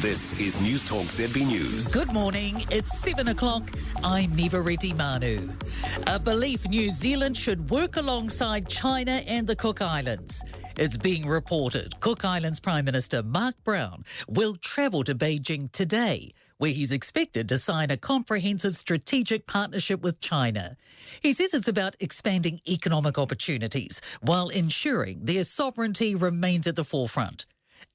This is Newstalk ZB News. Good morning, it's 7 o'clock. I'm Niva Reddy Manu. A belief New Zealand should work alongside China and the Cook Islands. It's being reported Cook Islands Prime Minister Mark Brown will travel to Beijing today, where he's expected to sign a comprehensive strategic partnership with China. He says it's about expanding economic opportunities while ensuring their sovereignty remains at the forefront.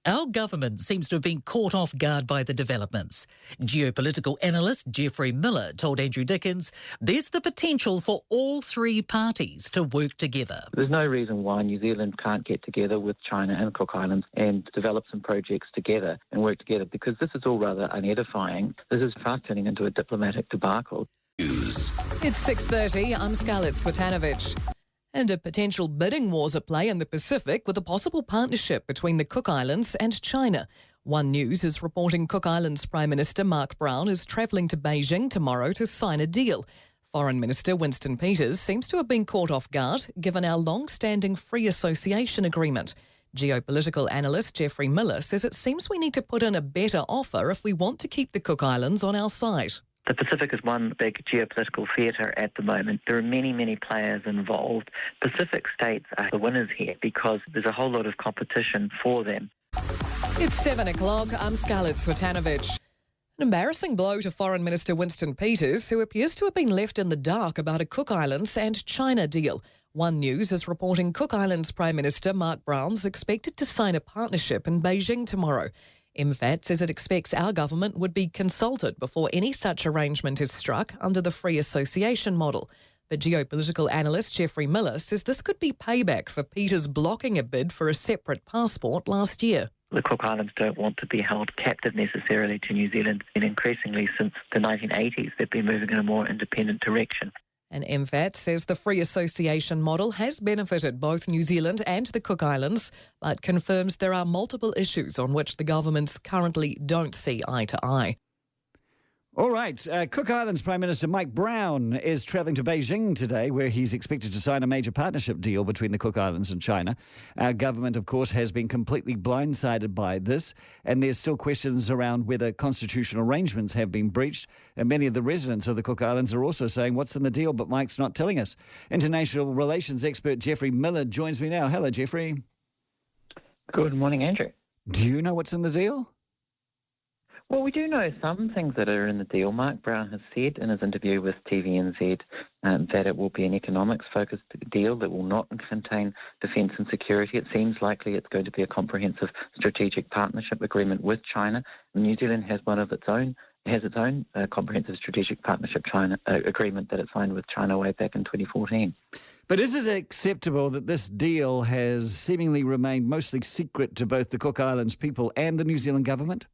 Our government seems to have been caught off guard by the developments. Geopolitical analyst Jeffrey Miller told Andrew Dickens there's the potential for all three parties to work together. There's no reason why New Zealand can't get together with China and Cook Islands and develop some projects together and work together, because this is all rather unedifying. This is fast turning into a diplomatic debacle. News. It's 6:30. I'm Scarlett Swetanovic. And a potential bidding war's at play in the Pacific with a possible partnership between the Cook Islands and China. One News is reporting Cook Islands Prime Minister Mark Brown is travelling to Beijing tomorrow to sign a deal. Foreign Minister Winston Peters seems to have been caught off guard given our long-standing free association agreement. Geopolitical analyst Jeffrey Miller says it seems we need to put in a better offer if we want to keep the Cook Islands on our side. The Pacific is one big geopolitical theatre at the moment. There are many, many players involved. Pacific states are the winners here because there's a whole lot of competition for them. It's 7 o'clock. I'm Scarlett Swetanovic. An embarrassing blow to Foreign Minister Winston Peters, who appears to have been left in the dark about a Cook Islands and China deal. One News is reporting Cook Islands Prime Minister Mark Brown's expected to sign a partnership in Beijing tomorrow. MFAT says it expects our government would be consulted before any such arrangement is struck under the free association model. But geopolitical analyst Jeffrey Miller says this could be payback for Peters blocking a bid for a separate passport last year. The Cook Islands don't want to be held captive necessarily to New Zealand, and increasingly since the 1980s they've been moving in a more independent direction. And MFAT says the free association model has benefited both New Zealand and the Cook Islands, but confirms there are multiple issues on which the governments currently don't see eye to eye. All right. Cook Islands Prime Minister Mike Brown is travelling to Beijing today, where he's expected to sign a major partnership deal between the Cook Islands and China. Our government, of course, has been completely blindsided by this, and there's still questions around whether constitutional arrangements have been breached. And many of the residents of the Cook Islands are also saying, what's in the deal? But Mike's not telling us. International relations expert Jeffrey Miller joins me now. Hello, Jeffrey. Good morning, Andrew. Do you know what's in the deal? Well, we do know some things that are in the deal. Mark Brown has said in his interview with TVNZ that it will be an economics-focused deal that will not contain defence and security. It seems likely it's going to be a comprehensive strategic partnership agreement with China. New Zealand has its own comprehensive strategic partnership agreement that it signed with China way back in 2014. But is it acceptable that this deal has seemingly remained mostly secret to both the Cook Islands people and the New Zealand government?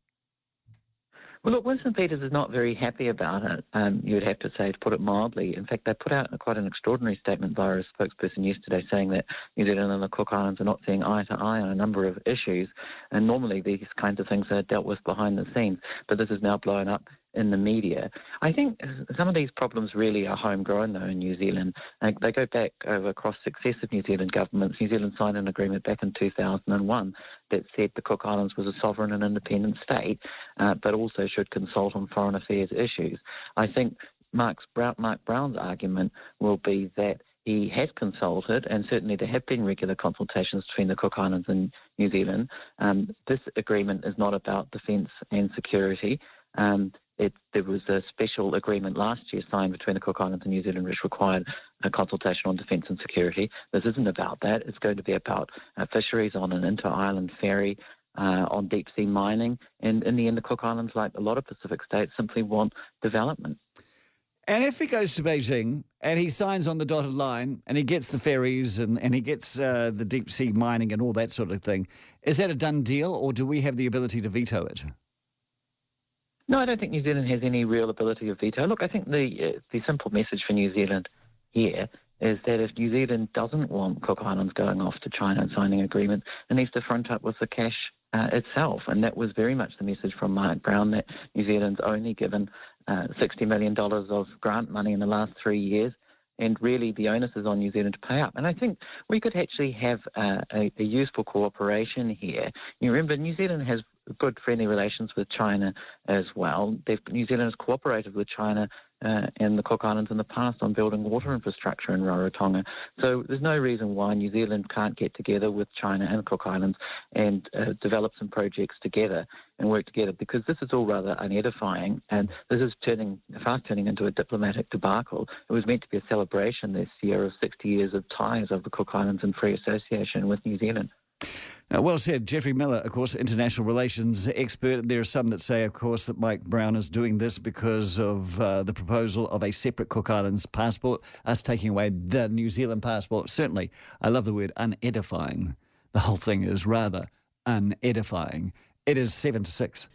Well, look, Winston Peters is not very happy about it, you would have to say, to put it mildly. In fact, they put out quite an extraordinary statement via a spokesperson yesterday saying that New Zealand and the Cook Islands are not seeing eye to eye on a number of issues, and normally these kinds of things are dealt with behind the scenes, but this is now blown up in the media. I think some of these problems really are homegrown, though, in New Zealand. They go back across successive New Zealand governments. New Zealand signed an agreement back in 2001 that said the Cook Islands was a sovereign and independent state, but also should consult on foreign affairs issues. I think Mark Brown's argument will be that he has consulted, and certainly there have been regular consultations between the Cook Islands and New Zealand. This agreement is not about defence and security. There was a special agreement last year signed between the Cook Islands and New Zealand which required a consultation on defence and security. This isn't about that. It's going to be about fisheries on an inter-island ferry, on deep-sea mining. And in the end, the Cook Islands, like a lot of Pacific states, simply want development. And if he goes to Beijing and he signs on the dotted line and he gets the ferries and he gets the deep-sea mining and all that sort of thing, is that a done deal, or do we have the ability to veto it? No, I don't think New Zealand has any real ability of veto. Look, I think the simple message for New Zealand here is that if New Zealand doesn't want Cook Islands going off to China and signing agreements, it needs to front up with the cash itself. And that was very much the message from Mark Brown, that New Zealand's only given $60 million of grant money in the last 3 years, and really the onus is on New Zealand to pay up. And I think we could actually have a useful cooperation here. You remember, New Zealand has good friendly relations with China as well. New Zealand has cooperated with China and the Cook Islands in the past on building water infrastructure in Rarotonga. So there's no reason why New Zealand can't get together with China and Cook Islands and develop some projects together and work together, because this is all rather unedifying, and this is fast turning into a diplomatic debacle. It was meant to be a celebration this year of 60 years of ties of the Cook Islands and free association with New Zealand. Well said. Jeffrey Miller, of course, international relations expert. There are some that say, of course, that Mike Brown is doing this because of the proposal of a separate Cook Islands passport, us taking away the New Zealand passport. Certainly, I love the word unedifying. The whole thing is rather unedifying. It is 7 to 6.